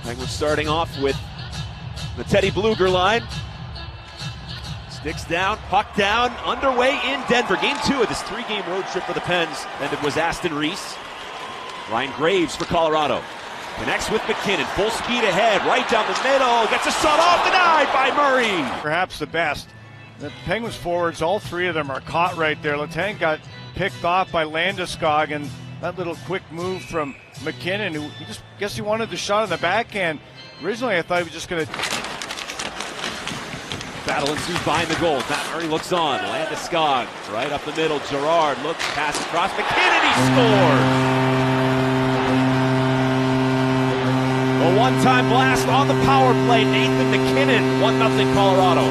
Penguins starting off with the Teddy Blueger line. Sticks down, puck down, underway in Denver. Game 2 of this 3-game road trip for the Pens. And it was Aston Reese. Ryan Graves for Colorado. Connects with MacKinnon, full speed ahead, right down the middle. Gets a shot off, denied by Murray. Perhaps the best. The Penguins forwards, all three of them are caught right there. Letang got picked off by Landeskog, and that little quick move from MacKinnon, who he wanted the shot on the backhand. Originally, I thought he was just going to. Battle ensues behind the goal. Matt Murray looks on. Landeskog right up the middle. Gerard looks, pass across. MacKinnon, he scores! A one-time blast on the power play. Nathan MacKinnon, 1-0 Colorado.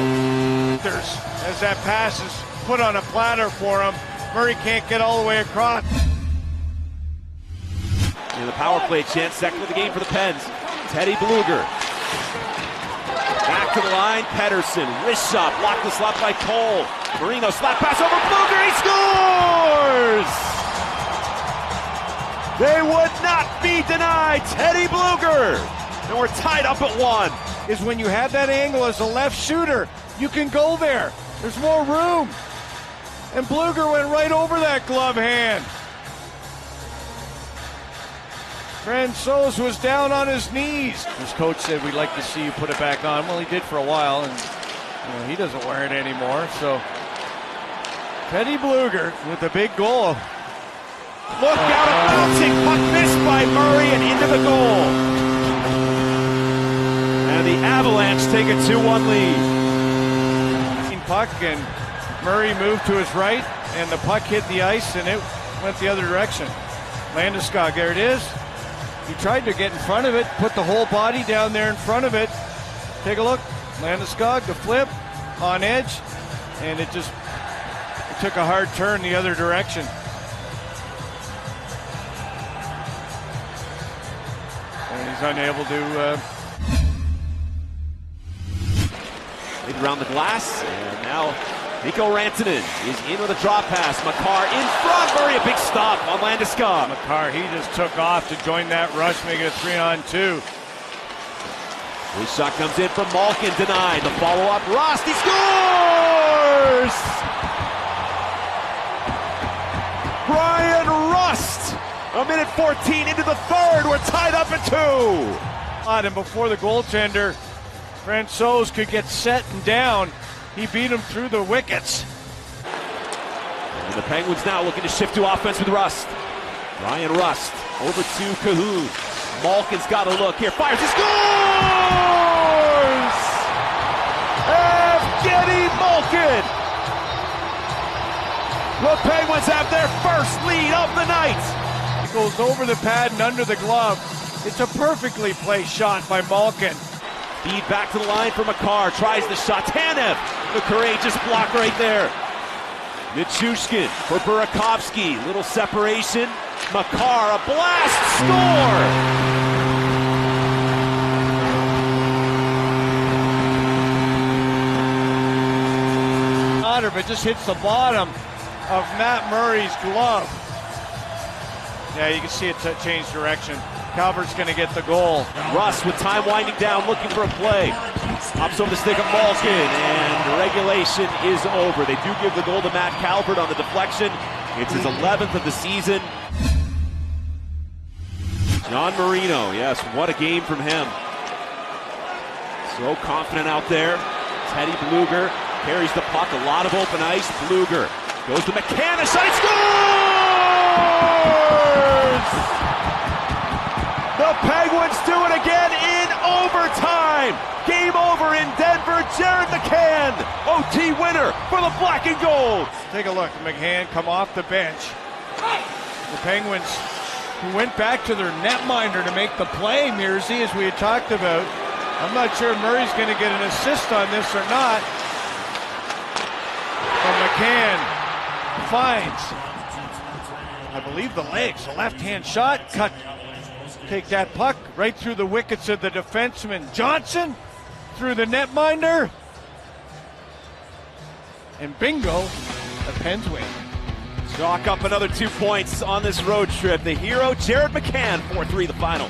As that pass is put on a platter for him, Murray can't get all the way across. In the power play chance, second of the game for the Pens. Teddy Blueger. Back to the line, Pettersson, wrist shot, blocked the slot by Cole. Marino, slap pass over Blueger, he scores! They would not be denied, Teddy Blueger! And we're tied up at 1. Is when you have that angle as a left shooter, you can go there. There's more room. And Blueger went right over that glove hand. Francouz was down on his knees. His coach said, "We'd like to see you put it back on." Well, he did for a while, and he doesn't wear it anymore. So Teddy Blueger with a big goal. Look out, a bouncing puck missed by Murray and into the goal. And the Avalanche take a 2-1 lead. Puck, and Murray moved to his right, and the puck hit the ice, and it went the other direction. Landeskog, there it is. He tried to get in front of it, put the whole body down there in front of it. Take a look. Landeskog, the flip, on edge, and it took a hard turn the other direction. And he's unable to... around the glass, and now Mikko Rantanen is in with a drop pass. Makar in front, Murray, a big stop on Landeskog. Makar, he just took off to join that rush, making it 3-on-2. His shot comes in from Malkin, denied. The follow-up, Rust, he scores! Brian Rust! A minute 14 into the third, we're tied up at 2. And before the goaltender, Francouz could get set and down. He beat him through the wickets. And the Penguins now looking to shift to offense with Rust. Ryan Rust over to Cahoon. Malkin's got a look here. Fires, he scores! Evgeny Malkin! The Penguins have their first lead of the night. He goes over the pad and under the glove. It's a perfectly placed shot by Malkin. Feed back to the line for Makar, tries the shot. Tanev, the courageous block right there. Nichushkin for Burakovsky, little separation. Makar, a blast, score! But just hits the bottom of Matt Murray's glove. Yeah, you can see it change direction. Calvert's going to get the goal. Russ with time winding down, looking for a play. Hops over the stick of Malkin, and regulation is over. They do give the goal to Matt Calvert on the deflection. It's his 11th of the season. John Marino, yes, what a game from him. So confident out there. Teddy Blueger carries the puck, a lot of open ice. Blueger goes to McCann, shot, he scores! The Penguins do it again in overtime. Game over in Denver. Jared McCann, OT winner for the Black and Gold. Take a look. McCann come off the bench. The Penguins, who went back to their netminder to make the play, Mearsy, as we had talked about. I'm not sure if Murray's going to get an assist on this or not. But McCann finds, I believe, the legs. A left-hand shot, cut. Take that puck right through the wickets of the defenseman Johnson, through the netminder, and bingo, the Pens win. Chalk up another 2 points on this road trip. The hero, Jared McCann, 4-3 the final.